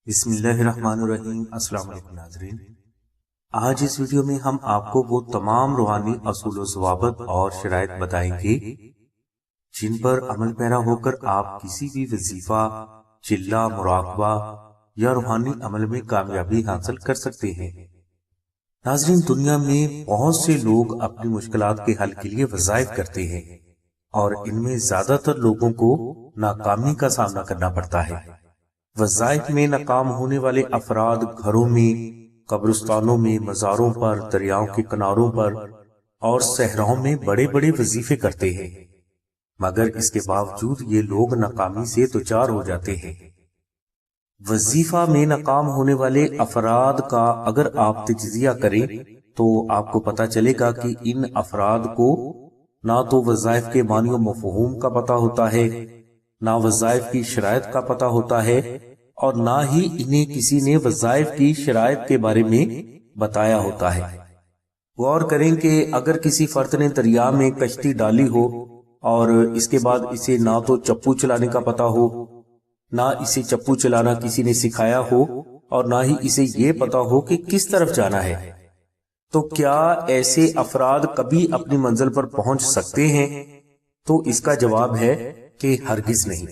بسم اللہ الرحمن الرحیم۔ السلام علیکم ناظرین، آج اس ویڈیو میں ہم آپ کو وہ تمام روحانی اصول و ضوابط اور شرائط بتائیں گے جن پر عمل پیرا ہو کر آپ کسی بھی وظیفہ، چلہ، مراقبہ یا روحانی عمل میں کامیابی حاصل کر سکتے ہیں۔ ناظرین، دنیا میں بہت سے لوگ اپنی مشکلات کے حل کے لیے وظائف کرتے ہیں اور ان میں زیادہ تر لوگوں کو ناکامی کا سامنا کرنا پڑتا ہے۔ وظائف میں ناکام ہونے والے افراد گھروں میں، قبرستانوں میں، مزاروں پر، دریاؤں کے کناروں پر اور صحراؤں میں بڑے بڑے وظیفے کرتے ہیں، مگر اس کے باوجود یہ لوگ ناکامی سے دوچار ہو جاتے ہیں۔ وظیفہ میں ناکام ہونے والے افراد کا اگر آپ تجزیہ کریں تو آپ کو پتہ چلے گا کہ ان افراد کو نہ تو وظائف کے معنی و مفہوم کا پتہ ہوتا ہے، نہ وظائف کی شرائط کا پتہ ہوتا ہے، اور نہ ہی انہیں کسی نے وظائف کی شرائط کے بارے میں بتایا ہوتا ہے۔ غور کریں کہ اگر کسی فرد نے دریا میں کشتی ڈالی ہو اور اس کے بعد اسے نہ تو چپو چلانے کا پتہ ہو، نہ اسے چپو چلانا کسی نے سکھایا ہو، اور نہ ہی اسے یہ پتہ ہو کہ کس طرف جانا ہے، تو کیا ایسے افراد کبھی اپنی منزل پر پہنچ سکتے ہیں؟ تو اس کا جواب ہے کہ ہرگز نہیں۔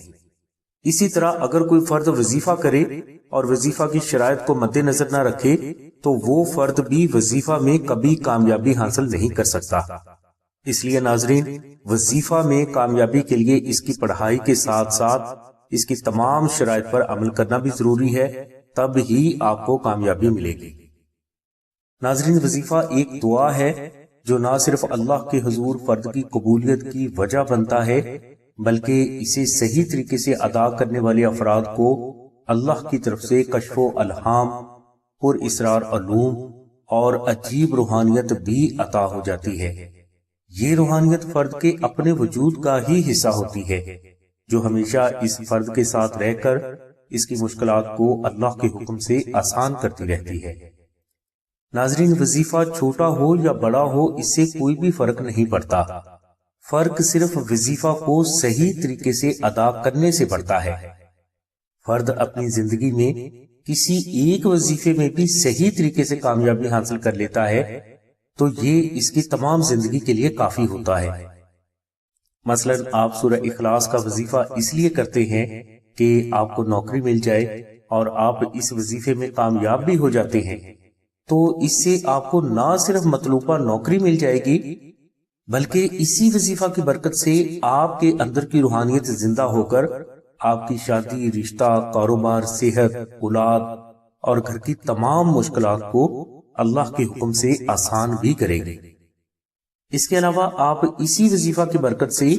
اسی طرح اگر کوئی فرد وظیفہ کرے اور وظیفہ کی شرائط کو مد نظر نہ رکھے تو وہ فرد بھی وظیفہ میں کبھی کامیابی حاصل نہیں کر سکتا۔ اس لیے ناظرین، وظیفہ میں کامیابی کے لیے اس کی پڑھائی کے ساتھ ساتھ اس کی تمام شرائط پر عمل کرنا بھی ضروری ہے، تب ہی آپ کو کامیابی ملے گی۔ ناظرین، وظیفہ ایک دعا ہے جو نہ صرف اللہ کے حضور فرد کی قبولیت کی وجہ بنتا ہے بلکہ اسے صحیح طریقے سے ادا کرنے والے افراد کو اللہ کی طرف سے کشف و الہام، پر اسرار علوم اور عجیب روحانیت بھی عطا ہو جاتی ہے۔ یہ روحانیت فرد کے اپنے وجود کا ہی حصہ ہوتی ہے جو ہمیشہ اس فرد کے ساتھ رہ کر اس کی مشکلات کو اللہ کے حکم سے آسان کرتی رہتی ہے۔ ناظرین، وظیفہ چھوٹا ہو یا بڑا ہو اس سے کوئی بھی فرق نہیں پڑتا، فرق صرف وظیفہ کو صحیح طریقے سے ادا کرنے سے پڑتا ہے۔ فرد اپنی زندگی میں کسی ایک وظیفے میں بھی صحیح طریقے سے کامیابی حاصل کر لیتا ہے تو یہ اس کی تمام زندگی کے لیے کافی ہوتا ہے۔ مثلا آپ سورہ اخلاص کا وظیفہ اس لیے کرتے ہیں کہ آپ کو نوکری مل جائے اور آپ اس وظیفے میں کامیاب بھی ہو جاتے ہیں، تو اس سے آپ کو نہ صرف مطلوبہ نوکری مل جائے گی بلکہ اسی وظیفہ کی برکت سے آپ کے اندر کی روحانیت زندہ ہو کر آپ کی شادی، رشتہ، کاروبار، صحت، اولاد اور گھر کی تمام مشکلات کو اللہ کے حکم سے آسان بھی کرے گی۔ اس کے علاوہ آپ اسی وظیفہ کی برکت سے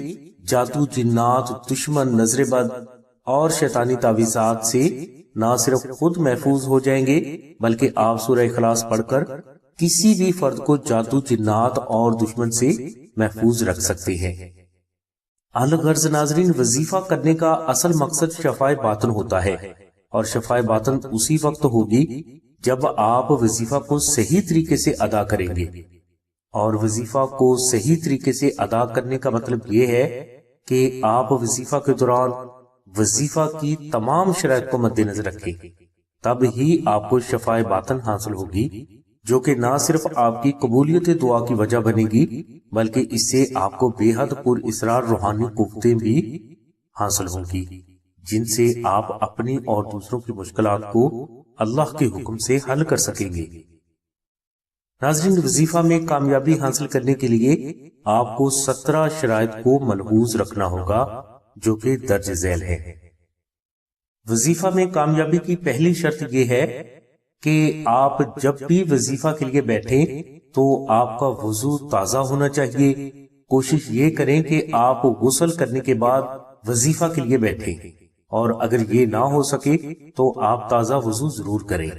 جادو، جنات، دشمن، نظر بد اور شیطانی تعویذات سے نہ صرف خود محفوظ ہو جائیں گے بلکہ آپ سورہ اخلاص پڑھ کر کسی بھی فرد کو جادو، جنات اور دشمن سے محفوظ رکھ سکتے ہیں۔ الغرض ناظرین، وظیفہ کرنے کا اصل مقصد شفاء باطن ہوتا ہے، اور شفاء باطن اسی وقت ہوگی جب آپ وظیفہ کو صحیح طریقے سے ادا کریں گے، اور وظیفہ کو صحیح طریقے سے ادا کرنے کا مطلب یہ ہے کہ آپ وظیفہ کے دوران وظیفہ کی تمام شرائط کو مد نظر رکھیں، تب ہی آپ کو شفاء باطن حاصل ہوگی جو کہ نہ صرف آپ کی قبولیت دعا کی وجہ بنے گی بلکہ اس سے آپ کو بے حد پر اسرار روحانی قوتیں بھی حاصل ہوں گی جن سے آپ اپنی اور دوسروں کی مشکلات کو اللہ کے حکم سے حل کر سکیں گے۔ ناظرین، وظیفہ میں کامیابی حاصل کرنے کے لیے آپ کو 17 شرائط کو ملحوظ رکھنا ہوگا جو کہ درج ذیل ہے۔ وظیفہ میں کامیابی کی پہلی شرط یہ ہے کہ آپ جب بھی وظیفہ کے لیے بیٹھیں تو آپ کا وضو تازہ ہونا چاہیے۔ کوشش یہ کریں کہ آپ غسل کرنے کے بعد وظیفہ کے لیے بیٹھیں، اور اگر یہ نہ ہو سکے تو آپ تازہ وضو ضرور کریں۔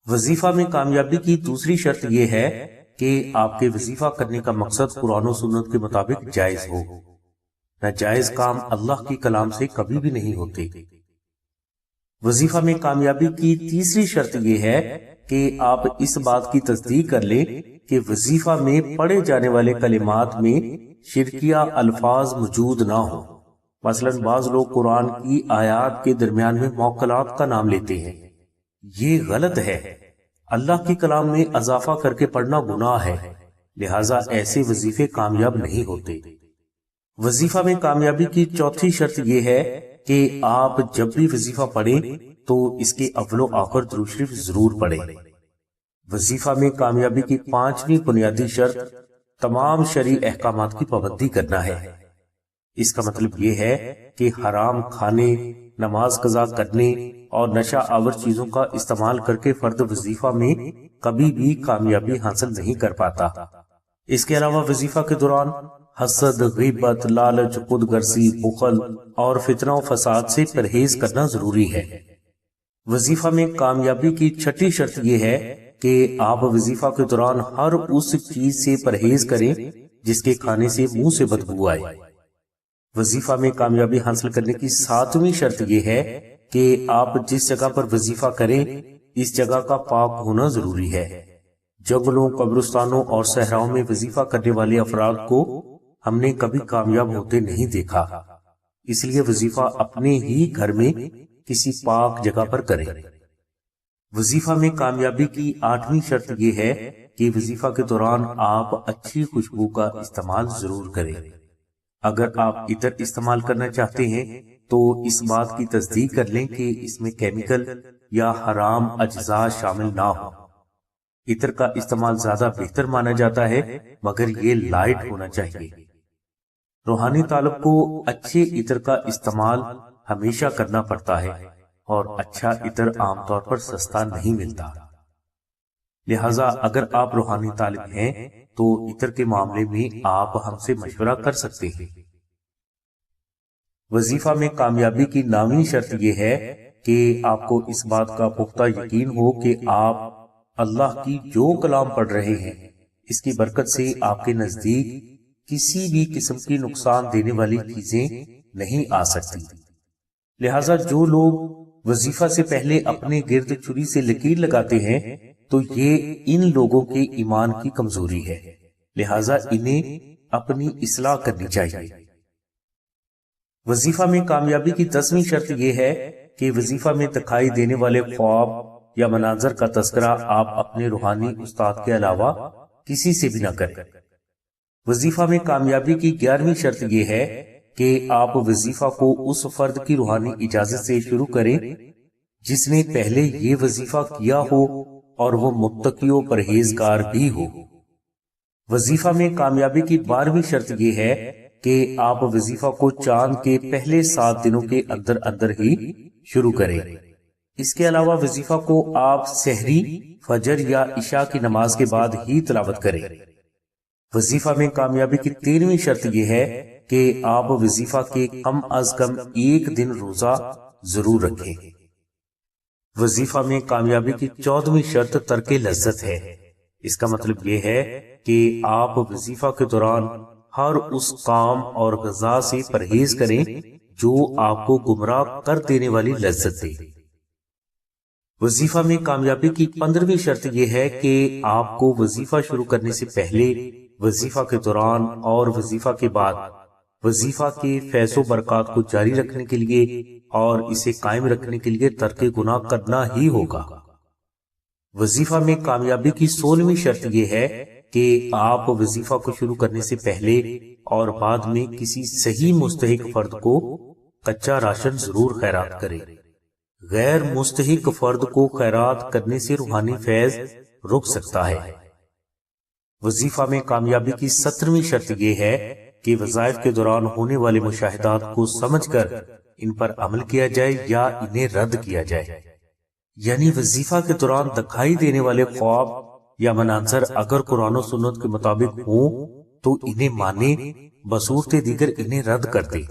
وظیفہ میں کامیابی کی دوسری شرط یہ ہے کہ آپ کے وظیفہ کرنے کا مقصد قرآن و سنت کے مطابق جائز ہو۔ ناجائز کام اللہ کی کلام سے کبھی بھی نہیں ہوتے۔ وظیفہ میں کامیابی کی تیسری شرط یہ ہے کہ آپ اس بات کی تصدیق کر لیں کہ وظیفہ میں پڑھے جانے والے کلمات میں شرکیہ الفاظ موجود نہ ہوں، مثلاً بعض لوگ قرآن کی آیات کے درمیان میں موکلات کا نام لیتے ہیں، یہ غلط ہے۔ اللہ کی کلام میں اضافہ کر کے پڑھنا گناہ ہے، لہٰذا ایسے وظیفے کامیاب نہیں ہوتے۔ وظیفہ میں کامیابی کی چوتھی شرط یہ ہے کہ آپ جب بھی وظیفہ پڑھیں تو اس کے اول و آخر درود شریف ضرور پڑھیں۔ وظیفہ میں کامیابی کی پانچویں بنیادی شرط تمام شرعی احکامات کی پابندی کرنا ہے۔ اس کا مطلب یہ ہے کہ حرام کھانے، نماز قضا کرنے اور نشہ آور چیزوں کا استعمال کر کے فرد وظیفہ میں کبھی بھی کامیابی حاصل نہیں کر پاتا۔ اس کے علاوہ وظیفہ کے دوران حسد، غیبت، لالچ، خود غرضی، بخل اور فتنہ و فساد سے پرہیز کرنا ضروری ہے۔ وظیفہ میں کامیابی کی چھٹی شرط یہ ہے کہ آپ وظیفہ کے دوران ہر اس چیز سے پرہیز کریں جس کے کھانے سے منہ سے بدبو آئے۔ وظیفہ میں کامیابی حاصل کرنے کی ساتویں شرط یہ ہے کہ آپ جس جگہ پر وظیفہ کریں اس جگہ کا پاک ہونا ضروری ہے۔ جنگلوں، قبرستانوں اور صحراؤں میں وظیفہ کرنے والے افراد کو ہم نے کبھی کامیاب ہوتے نہیں دیکھا، اس لیے وظیفہ اپنے ہی گھر میں کسی پاک جگہ پر کریں۔ وظیفہ میں کامیابی کی آٹھویں شرط یہ ہے کہ وظیفہ کے دوران آپ اچھی خوشبو کا استعمال ضرور کریں۔ اگر آپ عطر استعمال کرنا چاہتے ہیں تو اس بات کی تصدیق کر لیں کہ اس میں کیمیکل یا حرام اجزاء شامل نہ ہو۔ عطر کا استعمال زیادہ بہتر مانا جاتا ہے مگر یہ لائٹ ہونا چاہیے۔ روحانی طالب کو اچھے عطر کا استعمال ہمیشہ کرنا پڑتا ہے اور اچھا عطر عام طور پر سستا نہیں ملتا، لہٰذا اگر آپ روحانی طالب ہیں تو عطر کے معاملے میں آپ ہم سے مشورہ کر سکتے ہیں۔ وظیفہ میں کامیابی کی نویں شرط یہ ہے کہ آپ کو اس بات کا پختہ یقین ہو کہ آپ اللہ کی جو کلام پڑھ رہے ہیں اس کی برکت سے آپ کے نزدیک کسی بھی قسم کی نقصان دینے والی چیزیں نہیں آ سکتی۔ لہٰذا جو لوگ وظیفہ سے پہلے اپنے گرد چھری سے لکیر لگاتے ہیں تو یہ ان لوگوں کے ایمان کی کمزوری ہے، لہٰذا انہیں اپنی اصلاح کرنی چاہیے۔ وظیفہ میں کامیابی کی 10ویں شرط یہ ہے کہ وظیفہ میں دکھائی دینے والے خواب یا مناظر کا تذکرہ آپ اپنے روحانی استاد کے علاوہ کسی سے بھی نہ کریں۔ وظیفہ میں کامیابی کی 11ویں شرط یہ ہے کہ آپ وظیفہ کو اس فرد کی روحانی اجازت سے شروع کریں جس نے پہلے یہ وظیفہ کیا ہو اور وہ متقی و پرہیزگار بھی ہو۔ وظیفہ میں کامیابی کی 12ویں شرط یہ ہے کہ آپ وظیفہ کو چاند کے پہلے 7 دنوں کے اندر اندر ہی شروع کریں۔ اس کے علاوہ وظیفہ کو آپ سحری، فجر یا عشاء کی نماز کے بعد ہی تلاوت کریں۔ وظیفہ میں کامیابی کی 13ویں شرط یہ ہے کہ آپ وظیفہ کے کم از کم 1 دن روزہ ضرور رکھیں۔ وظیفہ میں کامیابی کی 14ویں شرط ترک لذت ہے۔ اس کا مطلب یہ ہے کہ آپ وظیفہ کے دوران ہر اس کام اور غذا سے پرہیز کریں جو آپ کو گمراہ کر دینے والی لذت دے۔ وظیفہ میں کامیابی کی 15ویں شرط یہ ہے کہ آپ کو وظیفہ شروع کرنے سے پہلے، وظیفہ کے دوران اور وظیفہ کے بعد وظیفہ کے فیض و برکات کو جاری رکھنے کے لیے اور اسے قائم رکھنے کے لیے ترک گناہ کرنا ہی ہوگا۔ وظیفہ میں کامیابی کی 16ویں شرط یہ ہے کہ آپ وظیفہ کو شروع کرنے سے پہلے اور بعد میں کسی صحیح مستحق فرد کو کچا راشن ضرور خیرات کریں۔ غیر مستحق فرد کو خیرات کرنے سے روحانی فیض رک سکتا ہے۔ وظیفہ میں کامیابی کی 17ویں شرط یہ ہے کہ وظائف کے دوران ہونے والے مشاہدات کو سمجھ کر ان پر عمل کیا جائے یا انہیں رد کیا جائے، یعنی وظیفہ کے دوران دکھائی دینے والے خواب یا مناظر اگر قرآن و سنت کے مطابق ہوں تو انہیں مانے، بصورت دیگر انہیں رد کر دے۔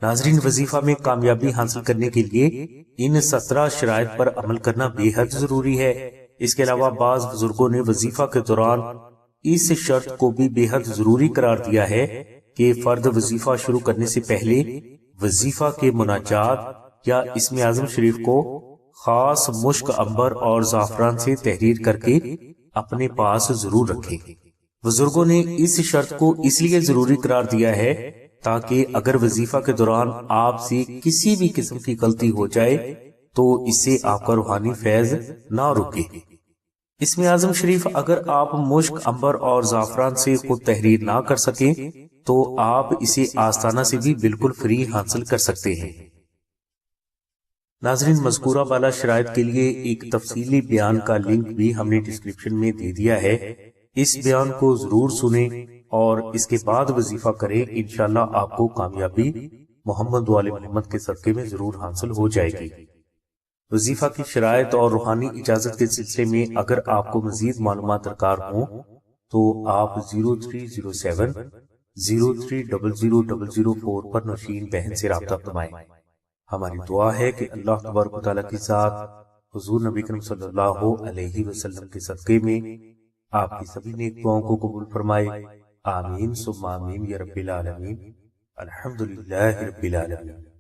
ناظرین، وظیفہ میں کامیابی حاصل کرنے کے لیے ان 17 شرائط پر عمل کرنا بے حد ضروری ہے۔ اس کے علاوہ بعض بزرگوں نے وظیفہ کے دوران اس شرط کو بھی بے حد ضروری قرار دیا ہے کہ فرد وظیفہ شروع کرنے سے پہلے وظیفہ کے مناجات یا اسم اعظم شریف کو خاص مشک، عنبر اور زعفران سے تحریر کر کے اپنے پاس ضرور رکھیں۔ بزرگوں نے اس شرط کو اس لیے ضروری قرار دیا ہے تاکہ اگر وظیفہ کے دوران آپ سے کسی بھی قسم کی غلطی ہو جائے تو اس سے آپ کا روحانی فیض نہ رکے۔ اسم اعظم شریف اگر آپ مشک، عنبر اور زعفران سے خود تحریر نہ کر سکیں تو آپ اسے آستانہ سے بھی بالکل فری حاصل کر سکتے ہیں۔ ناظرین، مذکورہ بالا شرائط کے لیے ایک تفصیلی بیان کا لنک بھی ہم نے ڈسکرپشن میں دے دیا ہے، اس بیان کو ضرور سنیں اور اس کے بعد وظیفہ کریں، انشاءاللہ آپ کو کامیابی محمد و آل محمد کے صدقے میں ضرور حاصل ہو جائے گی۔ وظیفہ کی شرائط اور روحانی اجازت کے سلسلے میں اگر آپ کو مزید معلومات درکار ہوں تو آپ 0307 03000004 پر نوشین بہن سے رابطہ فرمائیں۔ ہماری دعا ہے کہ اللہ تبارک و تعالیٰ کی ذات حضور نبی کریم صلی اللہ علیہ وسلم کے صدقے میں آپ کی سبھی نیک دعاؤں کو قبول فرمائے، آمین ثم آمین یا رب العالمین، الحمدللہ رب العالمین۔